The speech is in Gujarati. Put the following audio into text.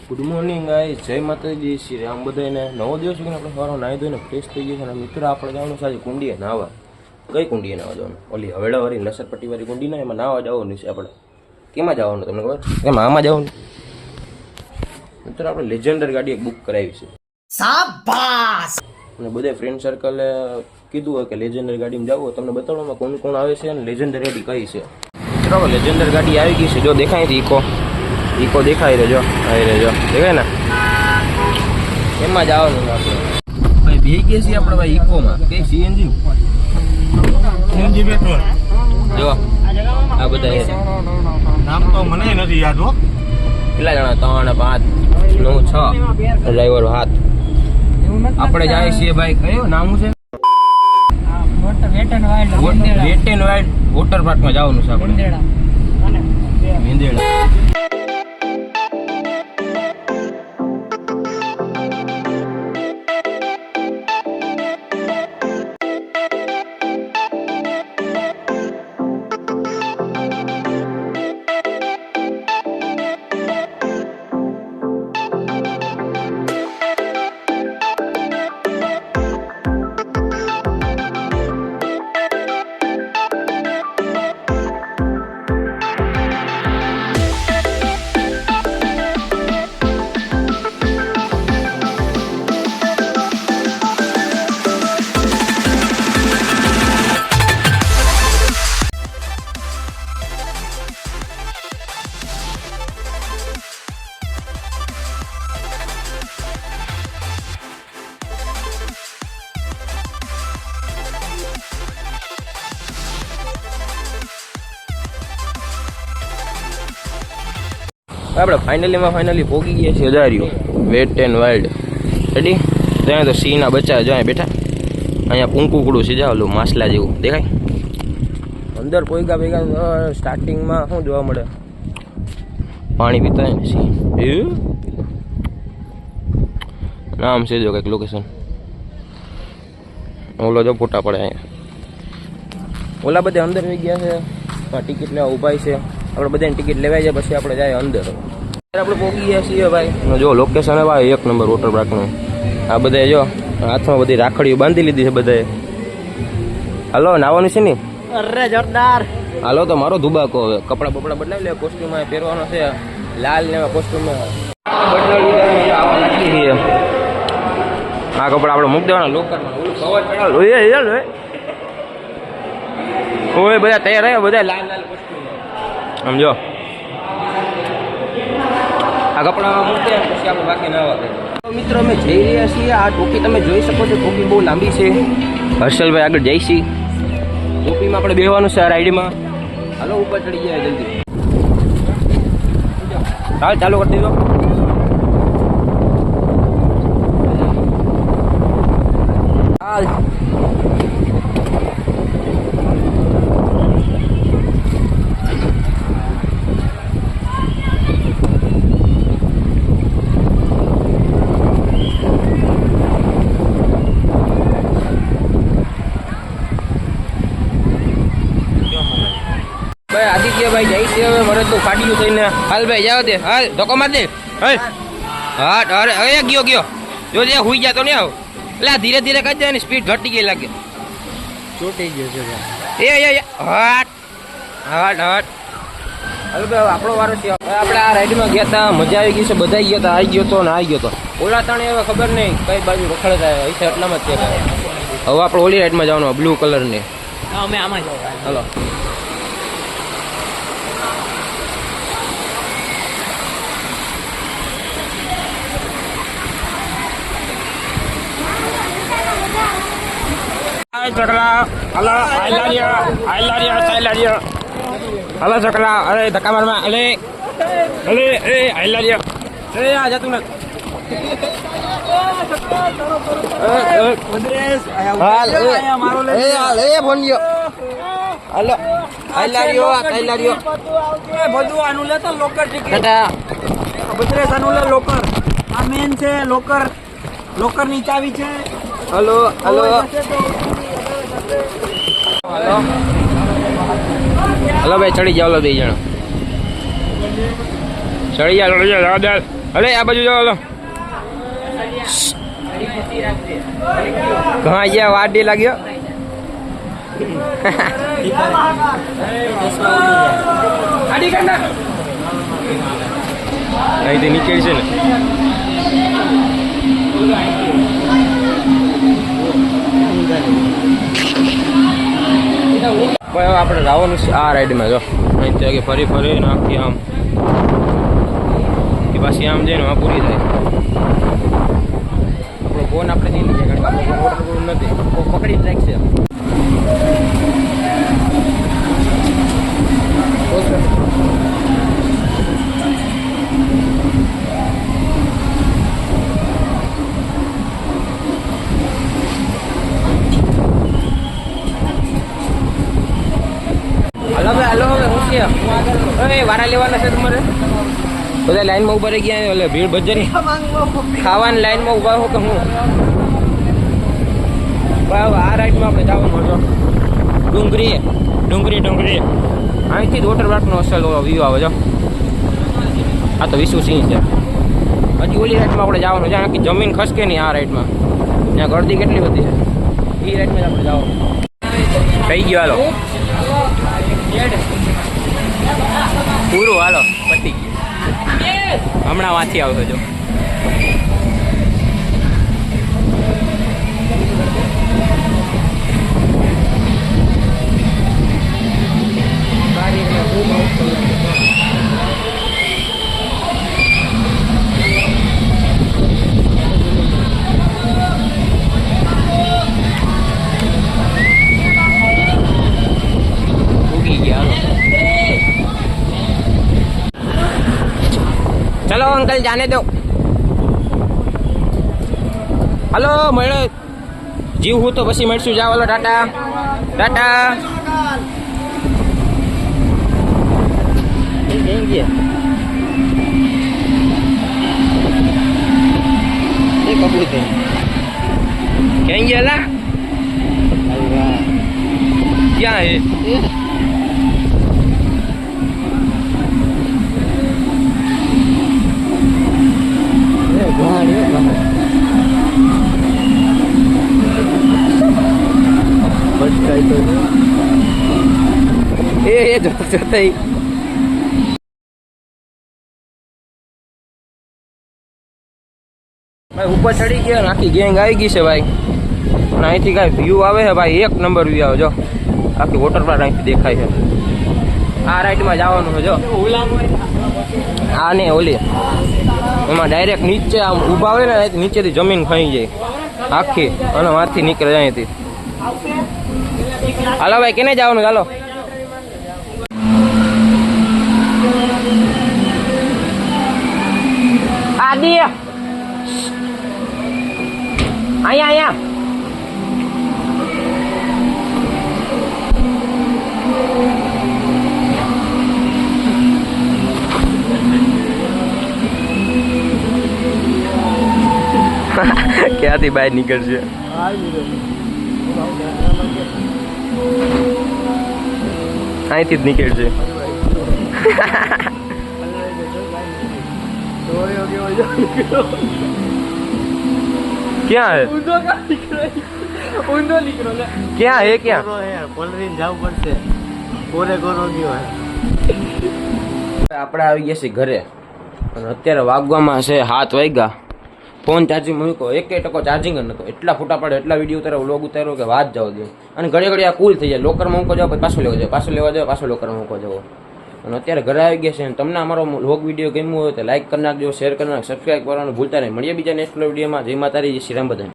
ગુડ મોર્નિંગ ગાઈસ, જય માતાજી. શ્રી રામ. બધાને નવો દિવસ છે. આપણે સવારમાં નાહી ધોઈને ફ્રેશ થઈ ગયા છે. અને મિત્ર આપણે જવાનું છે આજે કુંડીએ નાહવા. કઈ કુંડીએ નાહવા જવાનું? ઓલી હવેડાવાળી નસરપટ્ટીવાળી કુંડી ના, એમાં નાહવા જવાનું છે આપણે. કેમાં જવાનું તમને ખબર? એમાં આમાં જવાનું. મિત્ર આપણે લેજેન્ડર ગાડી એક બુક કરાવી છે. શાબાશ. અને બધા ફ્રેન્ડ સર્કલે કીધું હોય કે લેજેન્ડર ગાડીમાં જવું. તમને બતાવવામાં કોણ કોણ આવે છે અને લેજેન્ડર ગાડી કઈ છે. મિત્રો લેજેન્ડર ગાડી આવી ગઈ છે. જો દેખાય છે ઈકો દેખાય રહેજો, આવી રહેજો, દેખાય ને? એમાં જ આવવાનું આપણે ભાઈ. બે ગયા છીએ આપણે ભાઈ ઈકોમાં. કઈ સીએનજી પેટ્રોલ. જો આ બધા નામ તો મને નથી યાદ હો. કેટલા જણા? 3, 5, 9, 6 ડ્રાઈવર હાથ. આપણે જાય છીએ ભાઈ. કયું નામ છે? વેટ એન્ડ વાઇલ્ડ વોટર પાર્કમાં જવાનું છે આપણે. મેંદેડા. આપણે ફાઇનલી પોગી ગયા છીએ અજાર્યો વેટ એન્ડ વાઇલ્ડ. રેડી? ત્યાં તો સિંહના બચ્ચા જો અહીંયા બેઠા. અહીંયા પૂંકુકડું છે, જા ઓલું માસલા જેવું દેખાય. અંદર પોઈગા ભેગા સ્ટાર્ટિંગમાં શું જોવા મળે? પાણી પીતા હોય ને સિંહ. નામ છે જો કંઈક લોકેશન. ઓલો જો ફોટા પડે અહીંયા. ઓલા બધા અંદર વહી ગયા છે. ટિકિટ લેવા ઉભા છે. આપણે બધાની ટિકિટ લેવાઈ જાય પછી આપણે જાય અંદર. આપણે પહોંચી ગયા છીએ ભાઈ. જો લોકેશન ભાઈ 1 નંબર વોટર પાર્કનું. આ બધાએ જો હાથમાં બધી રાખડીઓ બાંધી લીધી છે બધાએ. હાલો નાવાનું છે ને? અરે જોરદાર. હાલો તો મારો ધુબાકો. હવે કપડા બપડા બદલાવી લે. કોસ્ટ્યુમ પહેરવાનો છે લાલ ને એવા કોસ્ટ્યુમ બદલાવી. આ કપડા આપણે મૂકી દેવાના લોકરમાં. ઓલું કવર ચડાવ. ઓય બધા તૈયાર રહ્યા. બધા લાલ કોસ્ટ્યુમ સમજો. આ કપડા મૂકે પછી આપણે બાકી ના આવે. મિત્રો અમે જઈ રહ્યા છીએ. આ ટોપી તમે જોઈ શકો છો. ટોપી બહુ લાંબી છે. હર્ષલભાઈ આગળ જઈશી. ટોપીમાં આપણે બેહવાનું છે આ રાઈડમાં. હાલો ઉપર ચડી જાય જલ્દી. ચાલુ કરી દીધો. હાલ આદિત્યભાઈ જાય છે હવે. મરે તો કાઢ્યું થઈને. હાલ ભાઈ જાવ દે. હાલ ધોકો માર દે. હા અરે હવે ગયો જો જે હુઈ જતો ને આવ. એટલે ધીરે ધીરે કાઢ દે. સ્પીડ ઘટી ગઈ લાગે. ચોટી ગયો છે એ હટ. હાલો ભાઈ આપણો વારો છે. આપણે આ રાઈડમાં ગયા હતા. મજા આવી ગઈ છે. બધા ગયા હતા. આવી ગયો તો ને આવી ગયો તો. ઓલા તાણે હવે ખબર નહીં કઈ બાજુ રખડે થાય હશે. એટલામાં જ છે. હવે આપણે ઓલી રાઈડમાં જવાનું બ્લુ કલરની. અમે આમાં જાવ. હાલો ચકલા. હલો હલો ચકલા. અરે ધક્કા મારમાં. અલે એ આયલા એ આ જતું ને. બધું આનું લેતો લોકર ટિકિટ. બદ્રેશ આનું લે લોકર. આ મેન છે લોકર. લોકર ની ચાવી છે. હલો હલો ભાઈ ચડી જાવ. 2 જણા ચડિયા દાદા અરે આ બાજુ જાઓ કहाँ ગયા વાડી લાગ્યો અહીંથી નીકળી છે ને આપણે જવાનું છે આ રાઈડમાં જો અહીંથી ફરી ફરી નાખી આમ કે પાછી આમ જઈને આ પૂરી થાય આપણો ફોન આપણે જઈ લઈએ કારણ કે આપણો વોટરપ્રૂફ નથી પકડી જ રાખશે હાલો હવે હું કે અરે વારા લેવાના છે તમારે બધા લાઈનમાં ઉભા રહી ગયા એટલે ભીડ બજારી ખાવાની લાઈનમાં ઉભા હો કે હું આ રાઈડમાં આપણે જવાનું હતો ડુંગરી અહીંથી જ વોટર પાર્કનો અસલ વ્યૂ આવે છે આ તો વિશુ સિંહ છે હજી ઓલી રાઈડમાં આપણે જવાનું છે આખી જમીન ખસકે નહીં આ રાઈડમાં ત્યાં ગળદી કેટલી બધી છે એ રાઈડમાં જ આપણે જવાનું થઈ ગયો હાલો પૂરું હાલો પતી ગયું હમણાં વાંચી આવતો જો चलो अंकल जाने दो हेलो મળ્યો જીવ હું તો પછી મળશું જાવ હાલો ટાટા कहेंगे अला क्या है ये जो ही ભાઈ ઉપર ચડી ગયા ને આખી ગેંગ આવી ગઈ છે ભાઈ અને અહીંથી કાંઈ વ્યૂ આવે છે ભાઈ એક નંબર વ્યૂ આવે જો આખી વોટર પાર્ક અહીંથી દેખાય છે આ રાઈડમાં જવાનું છે જો આ ને ઓલી એમાં ડાયરેક્ટ નીચે આમ ઊભા હોય ને નીચેથી જમીન ખાઈ જાય આખી અને મારથી નીકળે જાય અહીંથી હાલો ભાઈ કેને જવાનું ચાલો આદિ અહીંયા ક્યાંથી બહાર નીકળશે અહીંથી જ નીકળશે क्या है क्या है क्या આપણે આવી ગયા છીએ ઘરે અને અત્યારે વાગવામાં છે 7 વાગ્યા ફોન ચાર્જિંગ મૂક્યો 1% ચાર્જિંગ જ નતો એટલા ફોટા પડે એટલા વિડીયો ઉતાર્યો વ્લોગ ઉતાર્યો કે વાત જવા દે અને ઘડી ઘડી આ કુલ થઈ જાય લોકરમાં મૂકો જાવ પછી પાછો લેવા જાવ પાછો લોકરમાં મૂકો જાવ અને અત્યારે ઘરે આવી ગયા છે અને તમને અમારો વ્લોગ વિડીયો ગમ્યો હોય તો લાઈક કરી નાખજો શેર કરી નાખજો સબસ્ક્રાઈબ કરવાનું ભૂલતા નહીં મળીએ બીજા નેક્સ્ટ વિડીયોમાં જય માતાજી જય શ્રી રામ બધાને